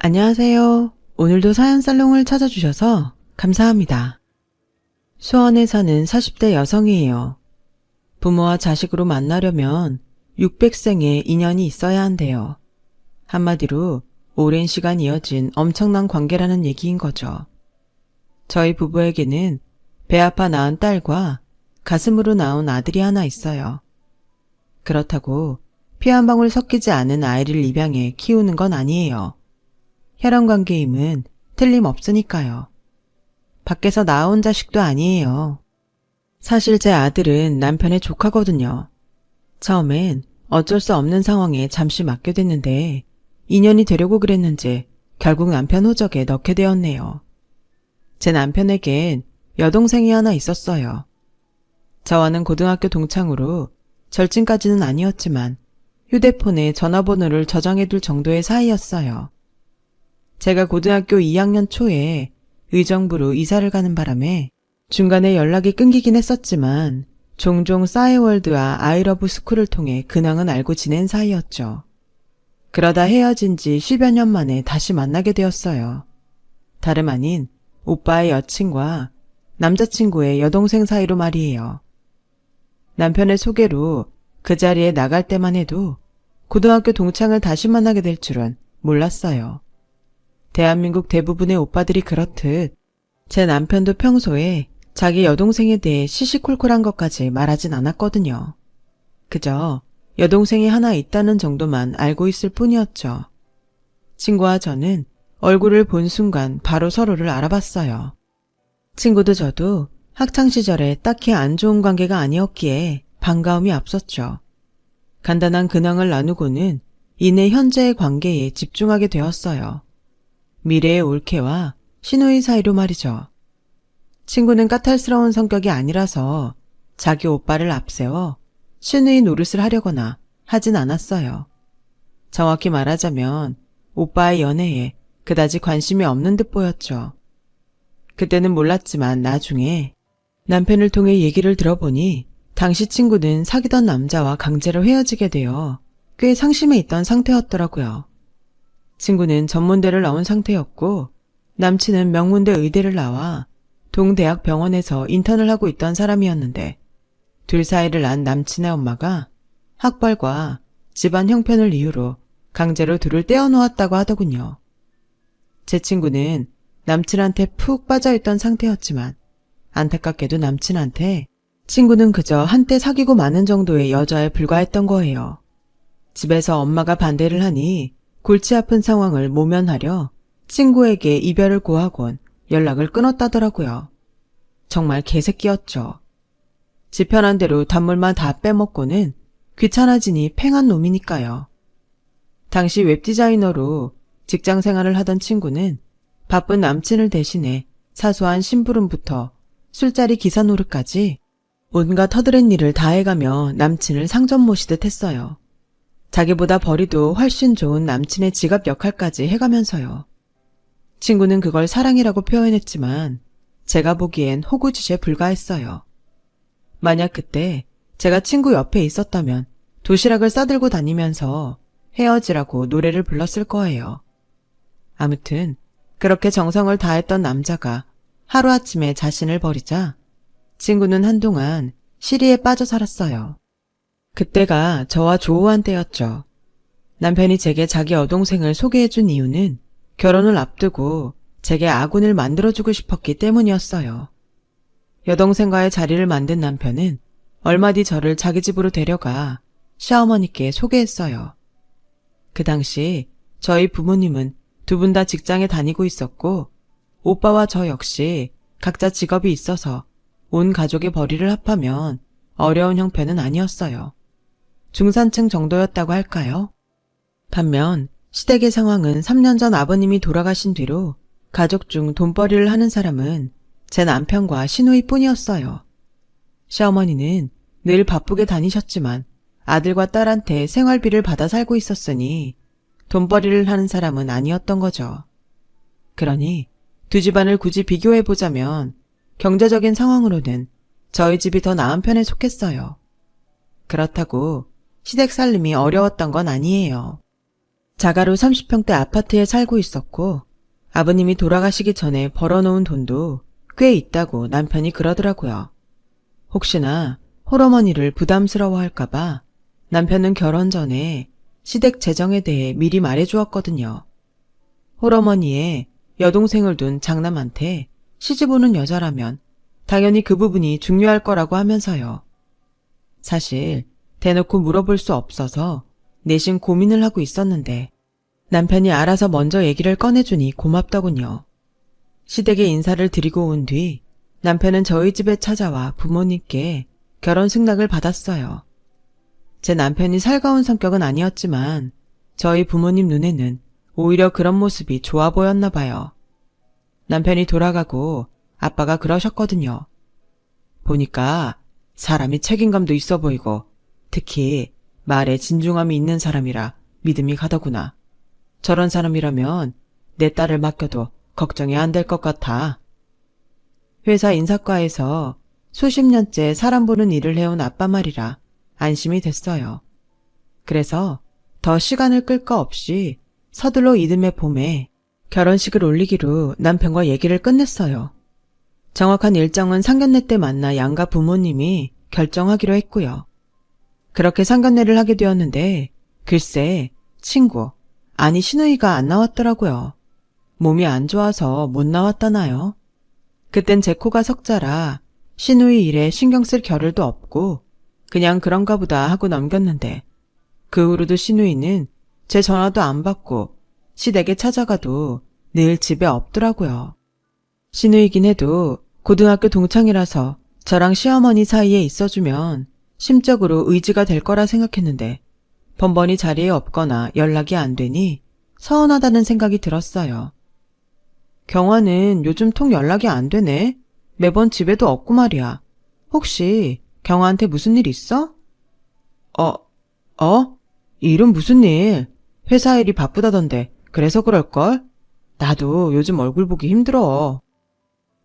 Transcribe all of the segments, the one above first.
안녕하세요. 오늘도 사연 살롱을 찾아주셔서 감사합니다. 수원에 사는 40대 여성이에요. 부모와 자식으로 만나려면 600생의 인연이 있어야 한대요. 한마디로 오랜 시간 이어진 엄청난 관계라는 얘기인 거죠. 저희 부부에게는 배 아파 낳은 딸과 가슴으로 낳은 아들이 하나 있어요. 그렇다고 피 한 방울 섞이지 않은 아이를 입양해 키우는 건 아니에요. 혈연관계임은 틀림없으니까요. 밖에서 낳아온 자식도 아니에요. 사실 제 아들은 남편의 조카거든요. 처음엔 어쩔 수 없는 상황에 잠시 맡겨뒀는데 인연이 되려고 그랬는지 결국 남편 호적에 넣게 되었네요. 제 남편에겐 여동생이 하나 있었어요. 저와는 고등학교 동창으로 절친까지는 아니었지만 휴대폰에 전화번호를 저장해둘 정도의 사이였어요. 제가 고등학교 2학년 초에 의정부로 이사를 가는 바람에 중간에 연락이 끊기긴 했었지만 종종 싸이월드와 아이러브 스쿨을 통해 근황은 알고 지낸 사이였죠. 그러다 헤어진 지 10여 년 만에 다시 만나게 되었어요. 다름 아닌 오빠의 여친과 남자친구의 여동생 사이로 말이에요. 남편의 소개로 그 자리에 나갈 때만 해도 고등학교 동창을 다시 만나게 될 줄은 몰랐어요. 대한민국 대부분의 오빠들이 그렇듯 제 남편도 평소에 자기 여동생에 대해 시시콜콜한 것까지 말하진 않았거든요. 그저 여동생이 하나 있다는 정도만 알고 있을 뿐이었죠. 친구와 저는 얼굴을 본 순간 바로 서로를 알아봤어요. 친구도 저도 학창시절에 딱히 안 좋은 관계가 아니었기에 반가움이 앞섰죠. 간단한 근황을 나누고는 이내 현재의 관계에 집중하게 되었어요. 미래의 올케와 신우이 사이로 말이죠. 친구는 까탈스러운 성격이 아니라서 자기 오빠를 앞세워 신우이 노릇을 하려거나 하진 않았어요. 정확히 말하자면 오빠의 연애에 그다지 관심이 없는 듯 보였죠. 그때는 몰랐지만 나중에 남편을 통해 얘기를 들어보니 당시 친구는 사귀던 남자와 강제로 헤어지게 되어 꽤 상심해 있던 상태였더라고요. 친구는 전문대를 나온 상태였고 남친은 명문대 의대를 나와 동대학 병원에서 인턴을 하고 있던 사람이었는데 둘 사이를 안 남친의 엄마가 학벌과 집안 형편을 이유로 강제로 둘을 떼어놓았다고 하더군요. 제 친구는 남친한테 푹 빠져있던 상태였지만 안타깝게도 남친한테 친구는 그저 한때 사귀고 마는 정도의 여자에 불과했던 거예요. 집에서 엄마가 반대를 하니 골치 아픈 상황을 모면하려 친구에게 이별을 고하곤 연락을 끊었다더라고요. 정말 개새끼였죠. 지 편한 대로 단물만 다 빼먹고는 귀찮아지니 팽한 놈이니까요. 당시 웹디자이너로 직장 생활을 하던 친구는 바쁜 남친을 대신해 사소한 심부름부터 술자리 기사 노릇까지 온갖 허드렛 일을 다 해가며 남친을 상점 모시듯 했어요. 자기보다 벌이도 훨씬 좋은 남친의 지갑 역할까지 해가면서요. 친구는 그걸 사랑이라고 표현했지만 제가 보기엔 호구짓에 불과했어요. 만약 그때 제가 친구 옆에 있었다면 도시락을 싸들고 다니면서 헤어지라고 노래를 불렀을 거예요. 아무튼 그렇게 정성을 다했던 남자가 하루아침에 자신을 버리자 친구는 한동안 시리에 빠져 살았어요. 그때가 저와 조우한 때였죠. 남편이 제게 자기 여동생을 소개해준 이유는 결혼을 앞두고 제게 아군을 만들어주고 싶었기 때문이었어요. 여동생과의 자리를 만든 남편은 얼마 뒤 저를 자기 집으로 데려가 시어머니께 소개했어요. 그 당시 저희 부모님은 두 분 다 직장에 다니고 있었고 오빠와 저 역시 각자 직업이 있어서 온 가족의 벌이를 합하면 어려운 형편은 아니었어요. 중산층 정도였다고 할까요? 반면 시댁의 상황은 3년 전 아버님이 돌아가신 뒤로 가족 중 돈벌이를 하는 사람은 제 남편과 시누이 뿐이었어요. 시어머니는 늘 바쁘게 다니셨지만 아들과 딸한테 생활비를 받아 살고 있었으니 돈벌이를 하는 사람은 아니었던 거죠. 그러니 두 집안을 굳이 비교해보자면 경제적인 상황으로는 저희 집이 더 나은 편에 속했어요. 그렇다고 시댁 살림이 어려웠던 건 아니에요. 자가로 30평대 아파트에 살고 있었고 아버님이 돌아가시기 전에 벌어놓은 돈도 꽤 있다고 남편이 그러더라고요. 혹시나 홀어머니를 부담스러워할까봐 남편은 결혼 전에 시댁 재정에 대해 미리 말해주었거든요. 홀어머니의 여동생을 둔 장남한테 시집 오는 여자라면 당연히 그 부분이 중요할 거라고 하면서요. 사실 대놓고 물어볼 수 없어서 내심 고민을 하고 있었는데 남편이 알아서 먼저 얘기를 꺼내주니 고맙더군요. 시댁에 인사를 드리고 온 뒤 남편은 저희 집에 찾아와 부모님께 결혼 승낙을 받았어요. 제 남편이 살가운 성격은 아니었지만 저희 부모님 눈에는 오히려 그런 모습이 좋아 보였나 봐요. 남편이 돌아가고 아빠가 그러셨거든요. 보니까 사람이 책임감도 있어 보이고 특히 말에 진중함이 있는 사람이라 믿음이 가더구나. 저런 사람이라면 내 딸을 맡겨도 걱정이 안 될 것 같아. 회사 인사과에서 수십 년째 사람 보는 일을 해온 아빠 말이라 안심이 됐어요. 그래서 더 시간을 끌 거 없이 서둘러 이듬해 봄에 결혼식을 올리기로 남편과 얘기를 끝냈어요. 정확한 일정은 상견례 때 만나 양가 부모님이 결정하기로 했고요. 그렇게 상견례를 하게 되었는데 글쎄 친구, 아니 시누이가 안 나왔더라고요. 몸이 안 좋아서 못 나왔다나요? 그땐 제 코가 석자라 시누이 일에 신경 쓸 겨를도 없고 그냥 그런가 보다 하고 넘겼는데 그 후로도 시누이는 제 전화도 안 받고 시댁에 찾아가도 늘 집에 없더라고요. 시누이긴 해도 고등학교 동창이라서 저랑 시어머니 사이에 있어주면 심적으로 의지가 될 거라 생각했는데 번번이 자리에 없거나 연락이 안 되니 서운하다는 생각이 들었어요. 경화는 요즘 통 연락이 안 되네. 매번 집에도 없고 말이야. 혹시 경화한테 무슨 일 있어? 일은 무슨 일? 회사 일이 바쁘다던데 그래서 그럴걸? 나도 요즘 얼굴 보기 힘들어.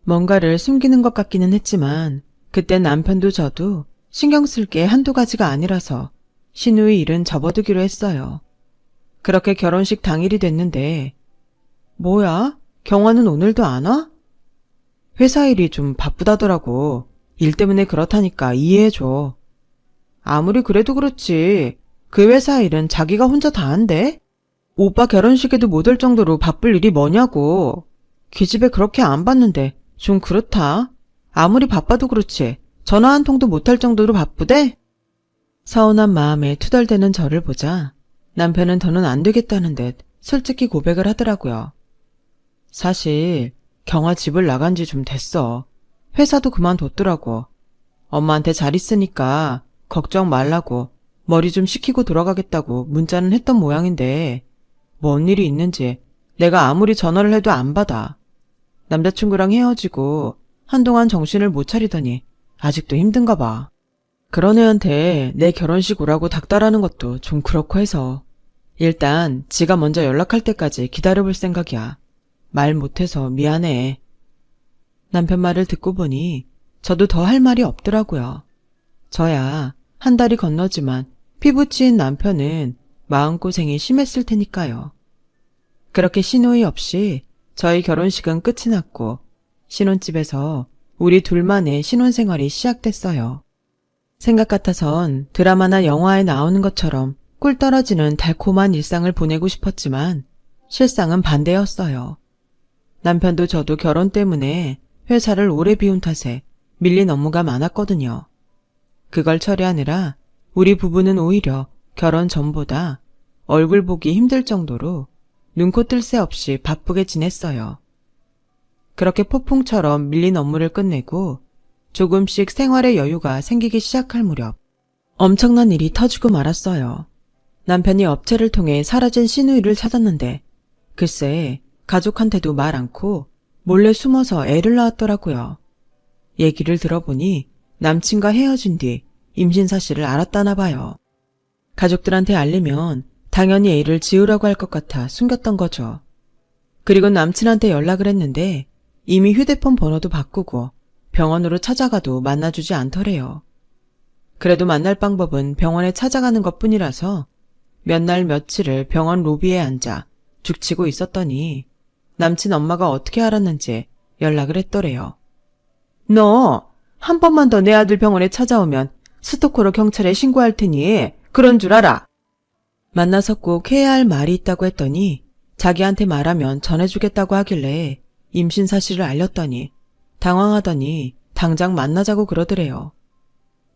뭔가를 숨기는 것 같기는 했지만 그땐 남편도 저도 신경 쓸 게 한두 가지가 아니라서 시누이 일은 접어두기로 했어요. 그렇게 결혼식 당일이 됐는데 뭐야? 경화는 오늘도 안 와? 회사 일이 좀 바쁘다더라고. 일 때문에 그렇다니까 이해해줘. 아무리 그래도 그렇지. 그 회사 일은 자기가 혼자 다 한대? 오빠 결혼식에도 못 올 정도로 바쁠 일이 뭐냐고. 기집애 그렇게 안 봤는데 좀 그렇다. 아무리 바빠도 그렇지. 전화 한 통도 못 할 정도로 바쁘대? 서운한 마음에 투덜대는 저를 보자 남편은 더는 안 되겠다는 듯 솔직히 고백을 하더라고요. 사실 경화 집을 나간 지 좀 됐어. 회사도 그만뒀더라고. 엄마한테 잘 있으니까 걱정 말라고 머리 좀 식히고 돌아가겠다고 문자는 했던 모양인데 뭔 일이 있는지 내가 아무리 전화를 해도 안 받아. 남자친구랑 헤어지고 한동안 정신을 못 차리더니 아직도 힘든가 봐. 그런 애한테 내 결혼식 오라고 닥달하는 것도 좀 그렇고 해서 일단 지가 먼저 연락할 때까지 기다려볼 생각이야. 말 못해서 미안해. 남편 말을 듣고 보니 저도 더 할 말이 없더라고요. 저야 한 달이 건너지만 피부치인 남편은 마음고생이 심했을 테니까요. 그렇게 시누이 없이 저희 결혼식은 끝이 났고 신혼집에서 우리 둘만의 신혼생활이 시작됐어요. 생각 같아선 드라마나 영화에 나오는 것처럼 꿀 떨어지는 달콤한 일상을 보내고 싶었지만 실상은 반대였어요. 남편도 저도 결혼 때문에 회사를 오래 비운 탓에 밀린 업무가 많았거든요. 그걸 처리하느라 우리 부부는 오히려 결혼 전보다 얼굴 보기 힘들 정도로 눈코 뜰 새 없이 바쁘게 지냈어요. 그렇게 폭풍처럼 밀린 업무를 끝내고 조금씩 생활의 여유가 생기기 시작할 무렵 엄청난 일이 터지고 말았어요. 남편이 업체를 통해 사라진 시누이를 찾았는데 글쎄 가족한테도 말 않고 몰래 숨어서 애를 낳았더라고요. 얘기를 들어보니 남친과 헤어진 뒤 임신 사실을 알았다나 봐요. 가족들한테 알리면 당연히 애를 지으라고 할 것 같아 숨겼던 거죠. 그리고 남친한테 연락을 했는데 이미 휴대폰 번호도 바꾸고 병원으로 찾아가도 만나주지 않더래요. 그래도 만날 방법은 병원에 찾아가는 것뿐이라서 몇 날 며칠을 병원 로비에 앉아 죽치고 있었더니 남친 엄마가 어떻게 알았는지 연락을 했더래요. 너 한 번만 더 내 아들 병원에 찾아오면 스토커로 경찰에 신고할 테니 그런 줄 알아. 만나서 꼭 해야 할 말이 있다고 했더니 자기한테 말하면 전해주겠다고 하길래 임신 사실을 알렸더니 당황하더니 당장 만나자고 그러더래요.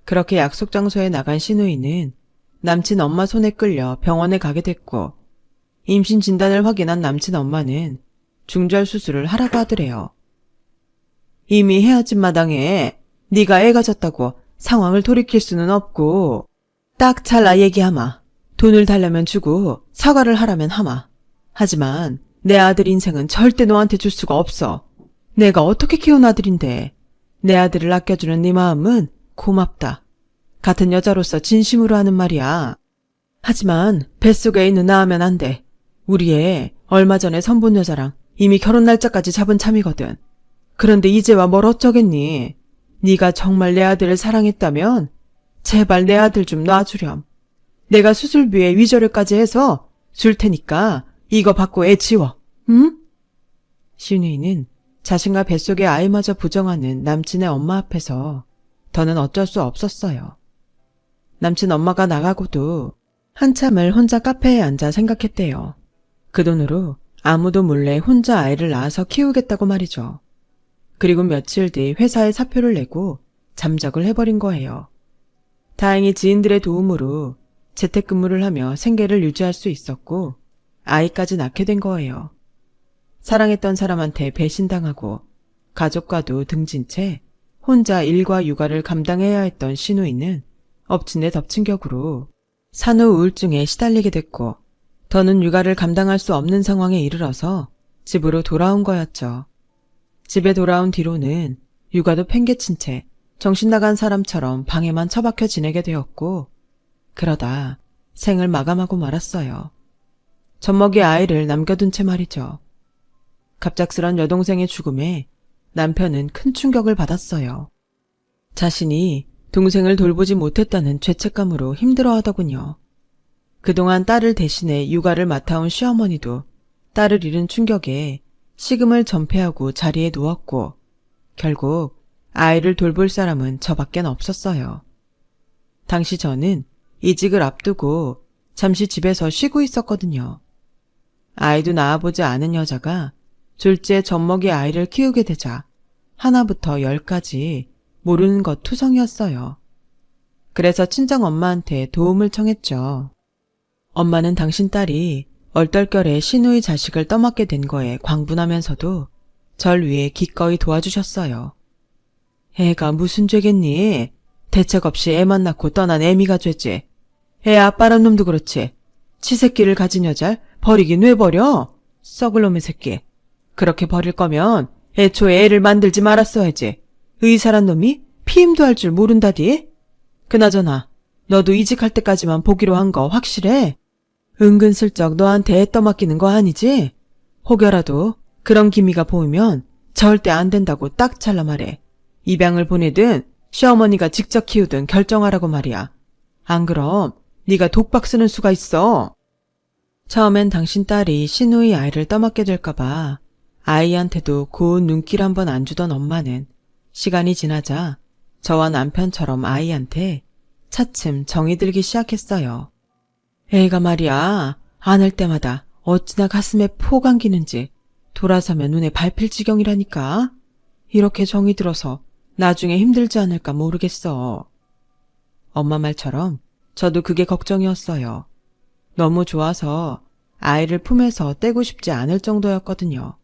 그렇게 약속 장소에 나간 신우이는 남친 엄마 손에 끌려 병원에 가게 됐고 임신 진단을 확인한 남친 엄마는 중절 수술을 하라고 하더래요. 이미 헤어진 마당에 네가 애 가졌다고 상황을 돌이킬 수는 없고 딱 잘라 얘기하마. 돈을 달라면 주고 사과를 하라면 하마. 하지만 내 아들 인생은 절대 너한테 줄 수가 없어. 내가 어떻게 키운 아들인데 내 아들을 아껴주는 네 마음은 고맙다. 같은 여자로서 진심으로 하는 말이야. 하지만 뱃속에 있는 나 하면 안 돼. 우리 애 얼마 전에 선본 여자랑 이미 결혼 날짜까지 잡은 참이거든. 그런데 이제와 뭘 어쩌겠니? 네가 정말 내 아들을 사랑했다면 제발 내 아들 좀 놔주렴. 내가 수술비에 위조료까지 해서 줄 테니까 이거 받고 애 지워. 응? 신우이는 자신과 뱃속의 아이마저 부정하는 남친의 엄마 앞에서 더는 어쩔 수 없었어요. 남친 엄마가 나가고도 한참을 혼자 카페에 앉아 생각했대요. 그 돈으로 아무도 몰래 혼자 아이를 낳아서 키우겠다고 말이죠. 그리고 며칠 뒤 회사에 사표를 내고 잠적을 해버린 거예요. 다행히 지인들의 도움으로 재택근무를 하며 생계를 유지할 수 있었고 아이까지 낳게 된 거예요. 사랑했던 사람한테 배신당하고 가족과도 등진 채 혼자 일과 육아를 감당해야 했던 신우이는 엎친 데 덮친 격으로 산후 우울증에 시달리게 됐고 더는 육아를 감당할 수 없는 상황에 이르러서 집으로 돌아온 거였죠. 집에 돌아온 뒤로는 육아도 팽개친 채 정신 나간 사람처럼 방에만 처박혀 지내게 되었고 그러다 생을 마감하고 말았어요. 젖먹이 아이를 남겨둔 채 말이죠. 갑작스런 여동생의 죽음에 남편은 큰 충격을 받았어요. 자신이 동생을 돌보지 못했다는 죄책감으로 힘들어하더군요. 그동안 딸을 대신해 육아를 맡아온 시어머니도 딸을 잃은 충격에 식음을 전폐하고 자리에 누웠고 결국 아이를 돌볼 사람은 저밖엔 없었어요. 당시 저는 이직을 앞두고 잠시 집에서 쉬고 있었거든요. 아이도 낳아보지 않은 여자가 졸지에 젖먹이 아이를 키우게 되자 하나부터 10까지 모르는 것 투성이었어요. 그래서 친정엄마한테 도움을 청했죠. 엄마는 당신 딸이 얼떨결에 신우의 자식을 떠맡게 된 거에 광분하면서도 절 위해 기꺼이 도와주셨어요. 애가 무슨 죄겠니? 대책 없이 애만 낳고 떠난 애미가 죄지. 애 아빠란 놈도 그렇지. 치새끼를 가진 여잘 버리긴 왜 버려? 썩을 놈의 새끼. 그렇게 버릴 거면 애초에 애를 만들지 말았어야지. 의사란 놈이 피임도 할 줄 모른다디? 그나저나 너도 이직할 때까지만 보기로 한 거 확실해? 은근슬쩍 너한테 애 떠맡기는 거 아니지? 혹여라도 그런 기미가 보이면 절대 안 된다고 딱 잘라 말해. 입양을 보내든 시어머니가 직접 키우든 결정하라고 말이야. 안 그럼 네가 독박 쓰는 수가 있어. 처음엔 당신 딸이 신우의 아이를 떠맡게 될까봐 아이한테도 고운 눈길 한번 안 주던 엄마는 시간이 지나자 저와 남편처럼 아이한테 차츰 정이 들기 시작했어요. 애가 말이야 안 할 때마다 어찌나 가슴에 폭 안기는지 돌아서면 눈에 밟힐 지경이라니까. 이렇게 정이 들어서 나중에 힘들지 않을까 모르겠어. 엄마 말처럼 저도 그게 걱정이었어요. 너무 좋아서 아이를 품에서 떼고 싶지 않을 정도였거든요.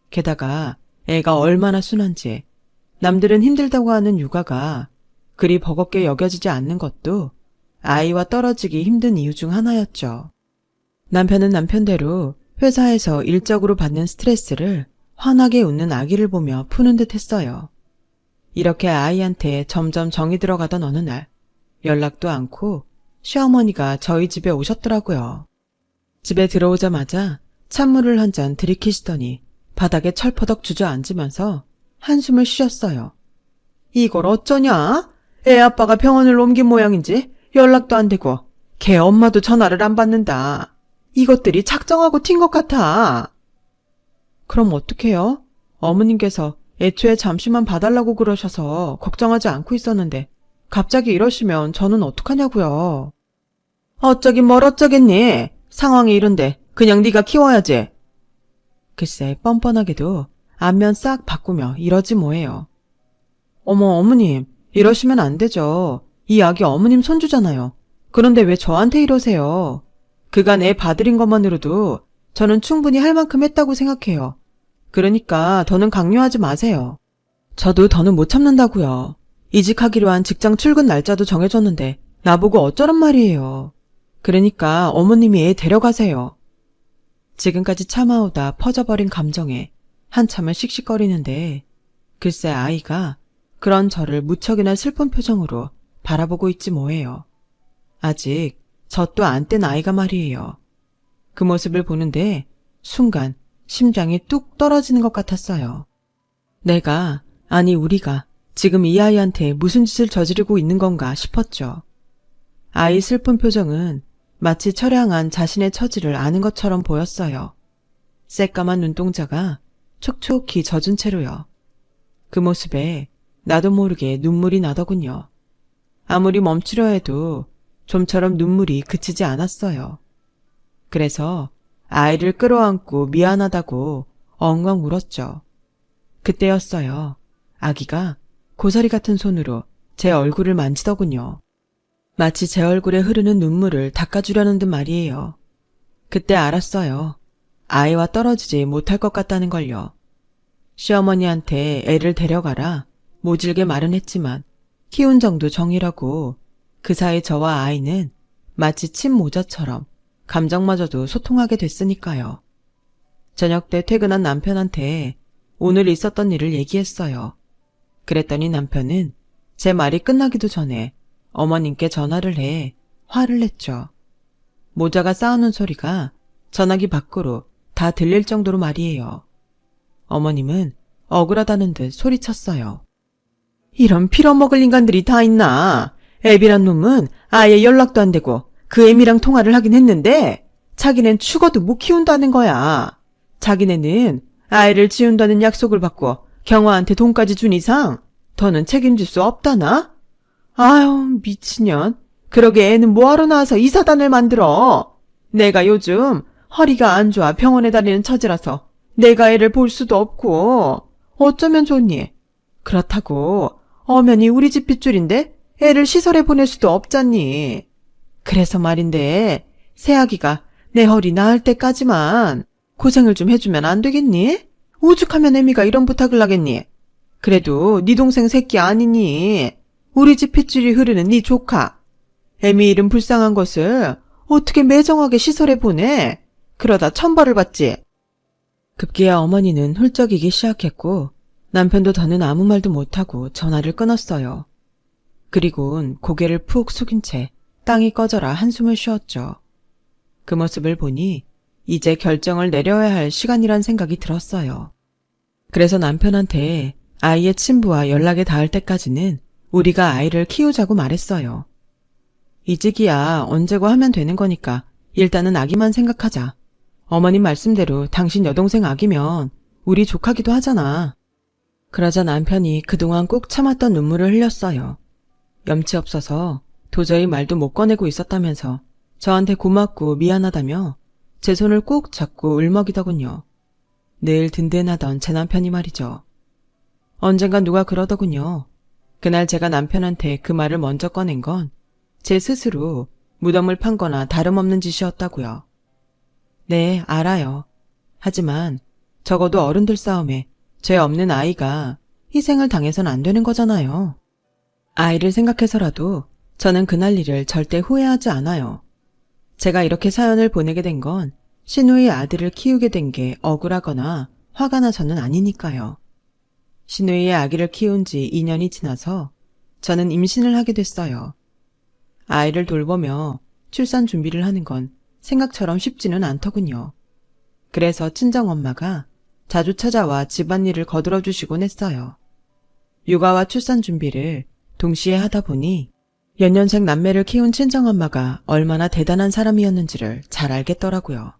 게다가 애가 얼마나 순한지 남들은 힘들다고 하는 육아가 그리 버겁게 여겨지지 않는 것도 아이와 떨어지기 힘든 이유 중 하나였죠. 남편은 남편대로 회사에서 일적으로 받는 스트레스를 환하게 웃는 아기를 보며 푸는 듯 했어요. 이렇게 아이한테 점점 정이 들어가던 어느 날 연락도 않고 시어머니가 저희 집에 오셨더라고요. 집에 들어오자마자 찬물을 한 잔 들이키시더니 바닥에 철퍼덕 주저앉으면서 한숨을 쉬셨어요. 이걸 어쩌냐? 애 아빠가 병원을 옮긴 모양인지 연락도 안 되고 걔 엄마도 전화를 안 받는다. 이것들이 작정하고 튄 것 같아. 그럼 어떡해요? 어머님께서 애초에 잠시만 봐달라고 그러셔서 걱정하지 않고 있었는데 갑자기 이러시면 저는 어떡하냐고요. 어쩌긴 뭘 어쩌겠니? 상황이 이런데 그냥 네가 키워야지. 글쎄 뻔뻔하게도 안면 싹 바꾸며 이러지 뭐예요. 어머님 이러시면 안 되죠. 이 아기 어머님 손주잖아요. 그런데 왜 저한테 이러세요? 그간 애 봐드린 것만으로도 저는 충분히 할 만큼 했다고 생각해요. 그러니까 더는 강요하지 마세요. 저도 더는 못 참는다고요. 이직하기로 한 직장 출근 날짜도 정해졌는데 나보고 어쩌란 말이에요. 그러니까 어머님이 애 데려가세요. 지금까지 참아오다 퍼져버린 감정에 한참을 씩씩거리는데 글쎄 아이가 그런 저를 무척이나 슬픈 표정으로 바라보고 있지 뭐예요. 아직 젖도 안 뗀 아이가 말이에요. 그 모습을 보는데 순간 심장이 뚝 떨어지는 것 같았어요. 내가, 아니 우리가 지금 이 아이한테 무슨 짓을 저지르고 있는 건가 싶었죠. 아이 슬픈 표정은 마치 처량한 자신의 처지를 아는 것처럼 보였어요. 새까만 눈동자가 촉촉히 젖은 채로요. 그 모습에 나도 모르게 눈물이 나더군요. 아무리 멈추려 해도 좀처럼 눈물이 그치지 않았어요. 그래서 아이를 끌어안고 미안하다고 엉엉 울었죠. 그때였어요. 아기가 고사리 같은 손으로 제 얼굴을 만지더군요. 마치 제 얼굴에 흐르는 눈물을 닦아주려는 듯 말이에요. 그때 알았어요. 아이와 떨어지지 못할 것 같다는 걸요. 시어머니한테 애를 데려가라 모질게 말은 했지만 키운 정도 정이라고 그 사이 저와 아이는 마치 친모자처럼 감정마저도 소통하게 됐으니까요. 저녁 때 퇴근한 남편한테 오늘 있었던 일을 얘기했어요. 그랬더니 남편은 제 말이 끝나기도 전에 어머님께 전화를 해 화를 냈죠. 모자가 싸우는 소리가 전화기 밖으로 다 들릴 정도로 말이에요. 어머님은 억울하다는 듯 소리쳤어요. 이런 빌어먹을 인간들이 다 있나? 애비란 놈은 아예 연락도 안 되고 그 애미랑 통화를 하긴 했는데 자기는 죽어도 못 키운다는 거야. 자기네는 아이를 지운다는 약속을 받고 경화한테 돈까지 준 이상 더는 책임질 수 없다나? 아유 미친년. 그러게 애는 뭐하러 나와서 이 사단을 만들어. 내가 요즘 허리가 안 좋아 병원에 다니는 처지라서 내가 애를 볼 수도 없고 어쩌면 좋니? 그렇다고 엄연히 우리 집 핏줄인데 애를 시설에 보낼 수도 없잖니. 그래서 말인데 새아기가 내 허리 나을 때까지만 고생을 좀 해주면 안 되겠니? 오죽하면 애미가 이런 부탁을 하겠니? 그래도 네 동생 새끼 아니니? 우리 집 핏줄이 흐르는 네 조카. 애미 이름 불쌍한 것을 어떻게 매정하게 시설에 보내? 그러다 천벌을 받지. 급기야 어머니는 훌쩍이기 시작했고 남편도 더는 아무 말도 못하고 전화를 끊었어요. 그리고는 고개를 푹 숙인 채 땅이 꺼져라 한숨을 쉬었죠. 그 모습을 보니 이제 결정을 내려야 할 시간이란 생각이 들었어요. 그래서 남편한테 아이의 친부와 연락에 닿을 때까지는 우리가 아이를 키우자고 말했어요. 이직이야 언제고 하면 되는 거니까 일단은 아기만 생각하자. 어머님 말씀대로 당신 여동생 아기면 우리 조카기도 하잖아. 그러자 남편이 그동안 꾹 참았던 눈물을 흘렸어요. 염치 없어서 도저히 말도 못 꺼내고 있었다면서 저한테 고맙고 미안하다며 제 손을 꼭 잡고 울먹이더군요. 늘 든든하던 제 남편이 말이죠. 언젠간 누가 그러더군요. 그날 제가 남편한테 그 말을 먼저 꺼낸 건 제 스스로 무덤을 판 거나 다름없는 짓이었다고요. 네, 알아요. 하지만 적어도 어른들 싸움에 죄 없는 아이가 희생을 당해선 안 되는 거잖아요. 아이를 생각해서라도 저는 그날 일을 절대 후회하지 않아요. 제가 이렇게 사연을 보내게 된 건 신우의 아들을 키우게 된 게 억울하거나 화가 나서는 아니니까요. 신우이의 아기를 키운 지 2년이 지나서 저는 임신을 하게 됐어요. 아이를 돌보며 출산 준비를 하는 건 생각처럼 쉽지는 않더군요. 그래서 친정엄마가 자주 찾아와 집안일을 거들어주시곤 했어요. 육아와 출산 준비를 동시에 하다 보니 연년생 남매를 키운 친정엄마가 얼마나 대단한 사람이었는지를 잘 알겠더라고요.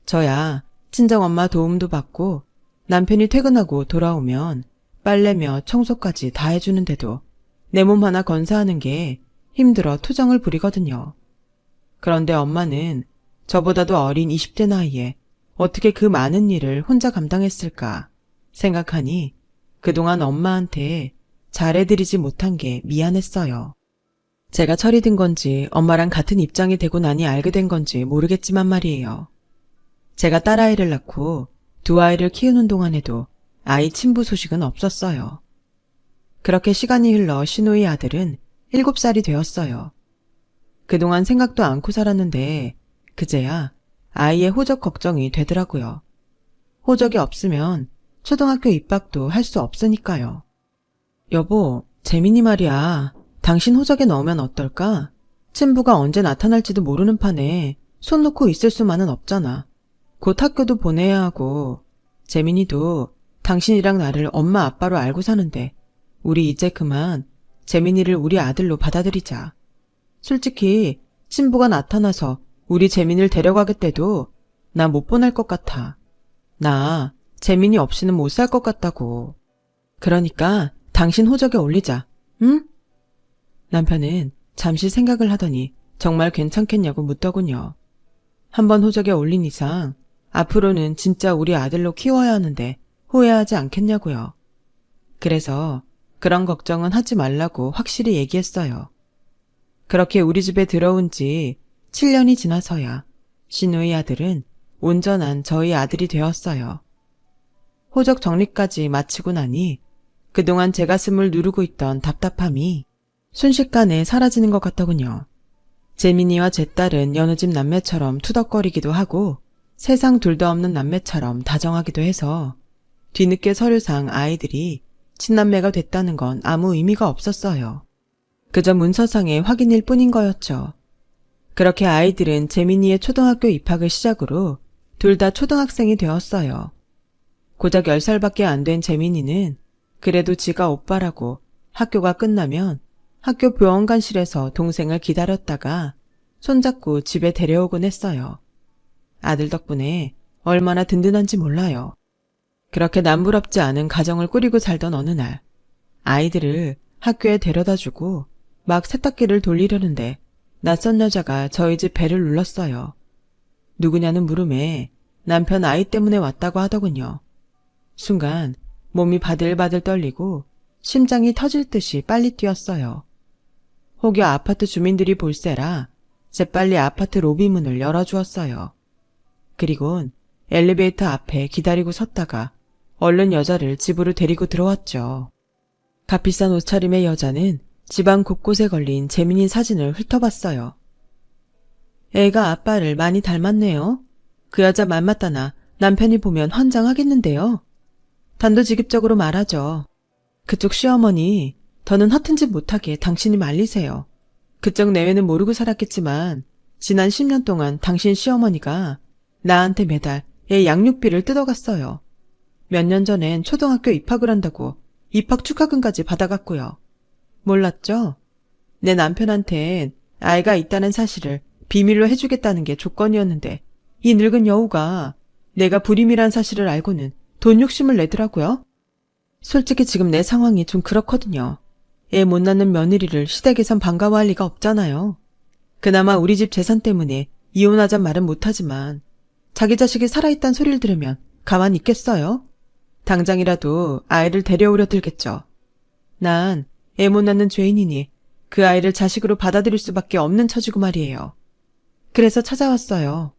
저야 친정엄마 도움도 받고 남편이 퇴근하고 돌아오면 빨래며 청소까지 다 해주는데도 내 몸 하나 건사하는 게 힘들어 투정을 부리거든요. 그런데 엄마는 저보다도 어린 20대 나이에 어떻게 그 많은 일을 혼자 감당했을까 생각하니 그동안 엄마한테 잘해드리지 못한 게 미안했어요. 제가 철이 든 건지 엄마랑 같은 입장이 되고 나니 알게 된 건지 모르겠지만 말이에요. 제가 딸아이를 낳고 두 아이를 키우는 동안에도 아이 친부 소식은 없었어요. 그렇게 시간이 흘러 시누이 아들은 7살이 되었어요. 그동안 생각도 않고 살았는데 그제야 아이의 호적 걱정이 되더라고요. 호적이 없으면 초등학교 입학도 할 수 없으니까요. 여보, 재민이 말이야. 당신 호적에 넣으면 어떨까? 친부가 언제 나타날지도 모르는 판에 손 놓고 있을 수만은 없잖아. 곧 학교도 보내야 하고 재민이도 당신이랑 나를 엄마 아빠로 알고 사는데 우리 이제 그만 재민이를 우리 아들로 받아들이자. 솔직히 친부가 나타나서 우리 재민이를 데려가겠대도 나 못 보낼 것 같아. 나 재민이 없이는 못 살 것 같다고. 그러니까 당신 호적에 올리자. 응? 남편은 잠시 생각을 하더니 정말 괜찮겠냐고 묻더군요. 한번 호적에 올린 이상 앞으로는 진짜 우리 아들로 키워야 하는데 후회하지 않겠냐고요. 그래서 그런 걱정은 하지 말라고 확실히 얘기했어요. 그렇게 우리 집에 들어온 지 7년이 지나서야 시누이 아들은 온전한 저희 아들이 되었어요. 호적 정리까지 마치고 나니 그동안 제 가슴을 누르고 있던 답답함이 순식간에 사라지는 것 같더군요. 재민이와 제 딸은 여느 집 남매처럼 투덕거리기도 하고 세상 둘도 없는 남매처럼 다정하기도 해서 뒤늦게 서류상 아이들이 친남매가 됐다는 건 아무 의미가 없었어요. 그저 문서상의 확인일 뿐인 거였죠. 그렇게 아이들은 재민이의 초등학교 입학을 시작으로 둘 다 초등학생이 되었어요. 고작 10살밖에 안 된 재민이는 그래도 지가 오빠라고 학교가 끝나면 학교 보원관실에서 동생을 기다렸다가 손잡고 집에 데려오곤 했어요. 아들 덕분에 얼마나 든든한지 몰라요. 그렇게 남부럽지 않은 가정을 꾸리고 살던 어느 날 아이들을 학교에 데려다주고 막 세탁기를 돌리려는데 낯선 여자가 저희 집 배를 눌렀어요. 누구냐는 물음에 남편 아이 때문에 왔다고 하더군요. 순간 몸이 바들바들 떨리고 심장이 터질 듯이 빨리 뛰었어요. 혹여 아파트 주민들이 볼세라 재빨리 아파트 로비 문을 열어주었어요. 그리곤 엘리베이터 앞에 기다리고 섰다가 얼른 여자를 집으로 데리고 들어왔죠. 값비싼 옷차림의 여자는 집안 곳곳에 걸린 재민이 사진을 훑어봤어요. 애가 아빠를 많이 닮았네요. 그 여자 말 맞다나 남편이 보면 환장하겠는데요. 단도직입적으로 말하죠. 그쪽 시어머니, 더는 허튼 짓 못하게 당신이 말리세요. 그쪽 내외는 모르고 살았겠지만 지난 10년 동안 당신 시어머니가 나한테 매달 애 양육비를 뜯어갔어요. 몇 년 전엔 초등학교 입학을 한다고 입학 축하금까지 받아갔고요. 몰랐죠? 내 남편한텐 아이가 있다는 사실을 비밀로 해주겠다는 게 조건이었는데 이 늙은 여우가 내가 불임이란 사실을 알고는 돈 욕심을 내더라고요. 솔직히 지금 내 상황이 좀 그렇거든요. 애 못 낳는 며느리를 시댁에선 반가워할 리가 없잖아요. 그나마 우리 집 재산 때문에 이혼하잔 말은 못하지만 자기 자식이 살아있단 소리를 들으면 가만히 있겠어요? 당장이라도 아이를 데려오려 들겠죠. 난 애 못 낳는 죄인이니 그 아이를 자식으로 받아들일 수밖에 없는 처지고 말이에요. 그래서 찾아왔어요.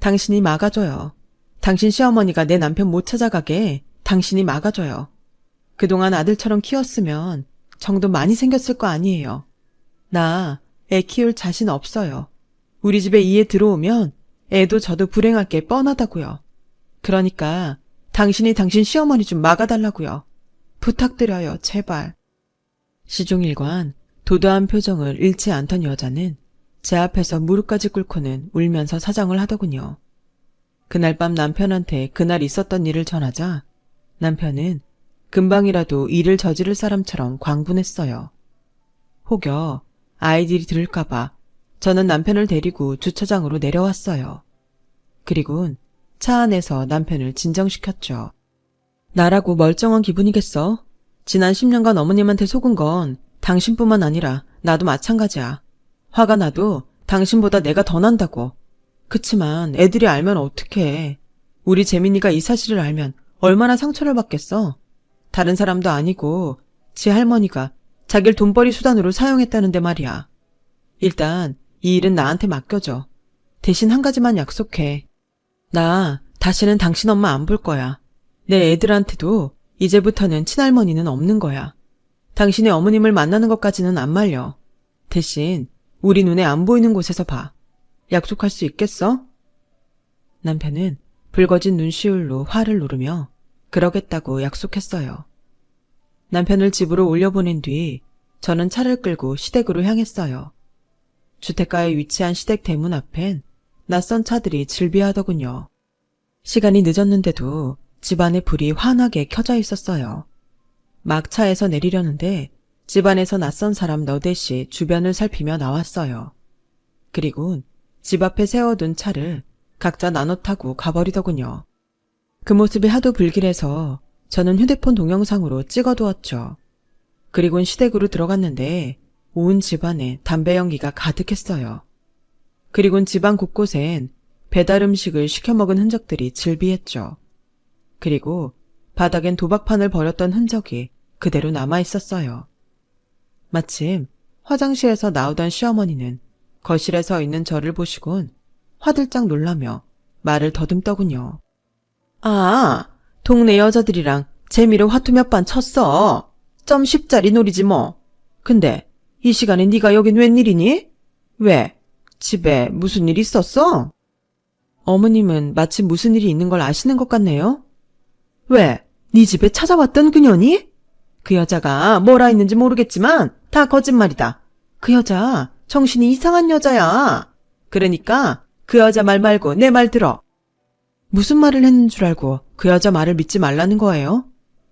당신이 막아줘요. 당신 시어머니가 내 남편 못 찾아가게 당신이 막아줘요. 그동안 아들처럼 키웠으면 정도 많이 생겼을 거 아니에요. 나 애 키울 자신 없어요. 우리 집에 이에 들어오면 애도 저도 불행할 게 뻔하다고요. 그러니까 당신이 당신 시어머니 좀 막아달라고요. 부탁드려요, 제발. 시종일관 도도한 표정을 잃지 않던 여자는 제 앞에서 무릎까지 꿇고는 울면서 사정을 하더군요. 그날 밤 남편한테 그날 있었던 일을 전하자 남편은 금방이라도 일을 저지를 사람처럼 광분했어요. 혹여 아이들이 들을까봐 저는 남편을 데리고 주차장으로 내려왔어요. 그리곤 차 안에서 남편을 진정시켰죠. 나라고 멀쩡한 기분이겠어? 지난 10년간 어머님한테 속은 건 당신뿐만 아니라 나도 마찬가지야. 화가 나도 당신보다 내가 더 난다고. 그치만 애들이 알면 어떡해. 우리 재민이가 이 사실을 알면 얼마나 상처를 받겠어. 다른 사람도 아니고 지 할머니가 자기를 돈벌이 수단으로 사용했다는데 말이야. 일단 이 일은 나한테 맡겨줘. 대신 한 가지만 약속해. 나 다시는 당신 엄마 안 볼 거야. 내 애들한테도 이제부터는 친할머니는 없는 거야. 당신의 어머님을 만나는 것까지는 안 말려. 대신 우리 눈에 안 보이는 곳에서 봐. 약속할 수 있겠어? 남편은 붉어진 눈시울로 화를 누르며 그러겠다고 약속했어요. 남편을 집으로 올려보낸 뒤 저는 차를 끌고 시댁으로 향했어요. 주택가에 위치한 시댁 대문 앞엔 낯선 차들이 질비하더군요. 시간이 늦었는데도 집안에 불이 환하게 켜져 있었어요. 막 차에서 내리려는데 집안에서 낯선 사람 너댓이 주변을 살피며 나왔어요. 그리곤 집 앞에 세워둔 차를 각자 나눠 타고 가버리더군요. 그 모습이 하도 불길해서 저는 휴대폰 동영상으로 찍어두었죠. 그리곤 시댁으로 들어갔는데 온 집안에 담배 연기가 가득했어요. 그리곤 집안 곳곳엔 배달 음식을 시켜 먹은 흔적들이 질비했죠. 그리고 바닥엔 도박판을 버렸던 흔적이 그대로 남아있었어요. 마침 화장실에서 나오던 시어머니는 거실에 서 있는 저를 보시곤 화들짝 놀라며 말을 더듬더군요. 아, 동네 여자들이랑 재미로 화투 몇 판 쳤어. 점 10짜리 놀이지 뭐. 근데 이 시간에 네가 여긴 웬일이니? 왜? 집에 무슨 일 있었어? 어머님은 마치 무슨 일이 있는 걸 아시는 것 같네요. 왜? 네 집에 찾아왔던 그녀니? 그 여자가 뭐라 했는지 모르겠지만 다 거짓말이다. 그 여자 정신이 이상한 여자야. 그러니까 그 여자 말 말고 내 말 들어. 무슨 말을 했는 줄 알고 그 여자 말을 믿지 말라는 거예요?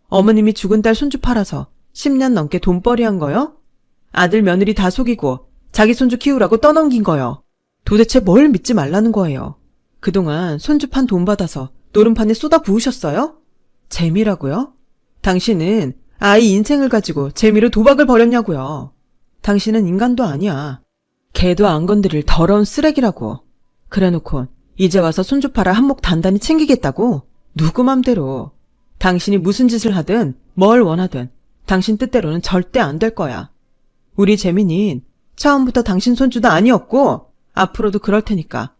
어머님이 죽은 딸 손주 팔아서 10년 넘게 돈벌이 한 거요? 아들 며느리 다 속이고 자기 손주 키우라고 떠넘긴 거요. 도대체 뭘 믿지 말라는 거예요? 그동안 손주 판 돈 받아서 노름판에 쏟아 부으셨어요? 재미라고요? 당신은 아이 인생을 가지고 재미로 도박을 벌였냐고요. 당신은 인간도 아니야. 개도 안 건드릴 더러운 쓰레기라고. 그래놓고 이제 와서 손주 팔아 한몫 단단히 챙기겠다고? 누구 맘대로. 당신이 무슨 짓을 하든 뭘 원하든 당신 뜻대로는 절대 안 될 거야. 우리 재민이는 처음부터 당신 손주도 아니었고 앞으로도 그럴 테니까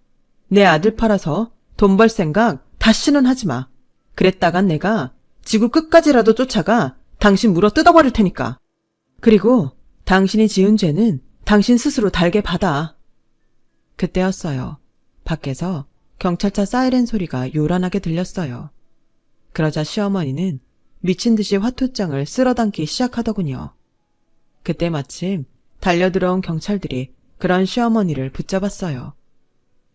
내 아들 팔아서 돈 벌 생각 다시는 하지 마. 그랬다간 내가 지구 끝까지라도 쫓아가 당신 물어 뜯어버릴 테니까. 그리고 당신이 지은 죄는 당신 스스로 달게 받아. 그때였어요. 밖에서 경찰차 사이렌 소리가 요란하게 들렸어요. 그러자 시어머니는 미친 듯이 화투장을 쓸어담기 시작하더군요. 그때 마침 달려들어온 경찰들이 그런 시어머니를 붙잡았어요.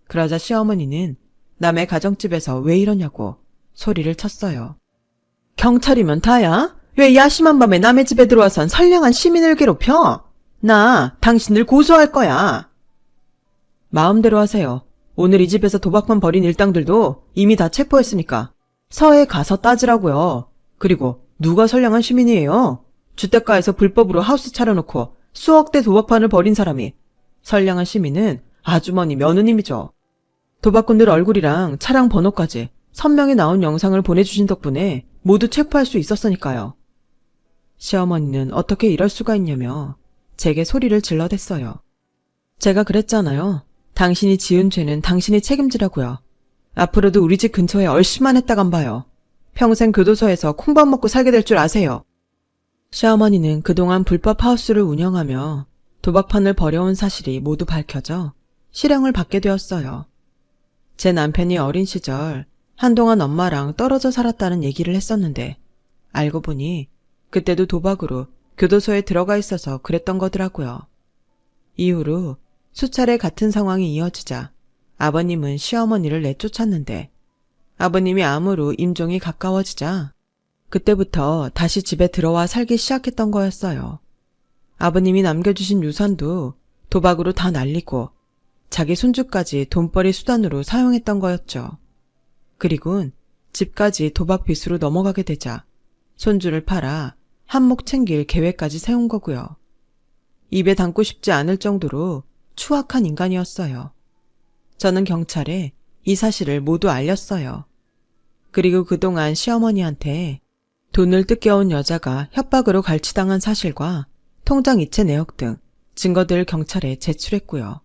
그러자 시어머니는 남의 가정집에서 왜 이러냐고 소리를 쳤어요. 경찰이면 다야? 왜 야심한 밤에 남의 집에 들어와선 선량한 시민을 괴롭혀? 나 당신을 고소할 거야. 마음대로 하세요. 오늘 이 집에서 도박만 벌인 일당들도 이미 다 체포했으니까 서해에 가서 따지라고요. 그리고 누가 선량한 시민이에요? 주택가에서 불법으로 하우스 차려놓고 수억 대 도박판을 벌인 사람이. 선량한 시민은 아주머니 며느님이죠. 도박꾼들 얼굴이랑 차량 번호까지 선명히 나온 영상을 보내주신 덕분에 모두 체포할 수 있었으니까요. 시어머니는 어떻게 이럴 수가 있냐며 제게 소리를 질러댔어요. 제가 그랬잖아요. 당신이 지은 죄는 당신이 책임지라고요. 앞으로도 우리 집 근처에 얼씬만 했다간 봐요. 평생 교도소에서 콩밥 먹고 살게 될 줄 아세요. 시어머니는 그동안 불법 하우스를 운영하며 도박판을 벌여온 사실이 모두 밝혀져 실형을 받게 되었어요. 제 남편이 어린 시절 한동안 엄마랑 떨어져 살았다는 얘기를 했었는데 알고 보니 그때도 도박으로 교도소에 들어가 있어서 그랬던 거더라고요. 이후로 수차례 같은 상황이 이어지자 아버님은 시어머니를 내쫓았는데 아버님이 암으로 임종이 가까워지자 그때부터 다시 집에 들어와 살기 시작했던 거였어요. 아버님이 남겨주신 유산도 도박으로 다 날리고 자기 손주까지 돈벌이 수단으로 사용했던 거였죠. 그리곤 집까지 도박 빚으로 넘어가게 되자 손주를 팔아 한몫 챙길 계획까지 세운 거고요. 입에 담고 싶지 않을 정도로 추악한 인간이었어요. 저는 경찰에 이 사실을 모두 알렸어요. 그리고 그동안 시어머니한테 돈을 뜯겨온 여자가 협박으로 갈취당한 사실과 통장 이체 내역 등 증거들을 경찰에 제출했고요.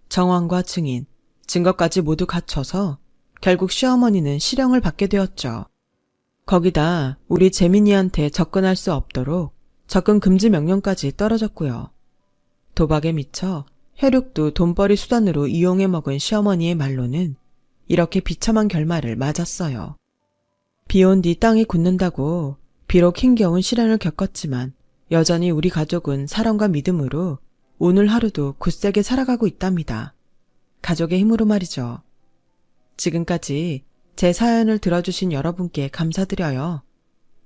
정황과 증인, 증거까지 모두 갖춰서 결국 시어머니는 실형을 받게 되었죠. 거기다 우리 재민이한테 접근할 수 없도록 접근 금지 명령까지 떨어졌고요. 도박에 미쳐 혈육도 돈벌이 수단으로 이용해 먹은 시어머니의 말로는 이렇게 비참한 결말을 맞았어요. 비온 뒤 땅이 굳는다고 비록 힘겨운 시련을 겪었지만 여전히 우리 가족은 사랑과 믿음으로 오늘 하루도 굳세게 살아가고 있답니다. 가족의 힘으로 말이죠. 지금까지 제 사연을 들어주신 여러분께 감사드려요.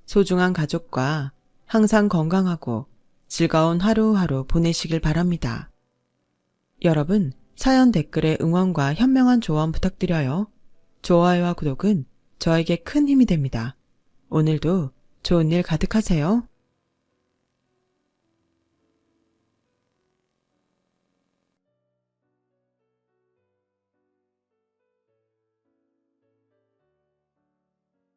소중한 가족과 항상 건강하고 즐거운 하루하루 보내시길 바랍니다. 여러분, 사연 댓글에 응원과 현명한 조언 부탁드려요. 좋아요와 구독은 저에게 큰 힘이 됩니다. 오늘도 좋은 일 가득하세요.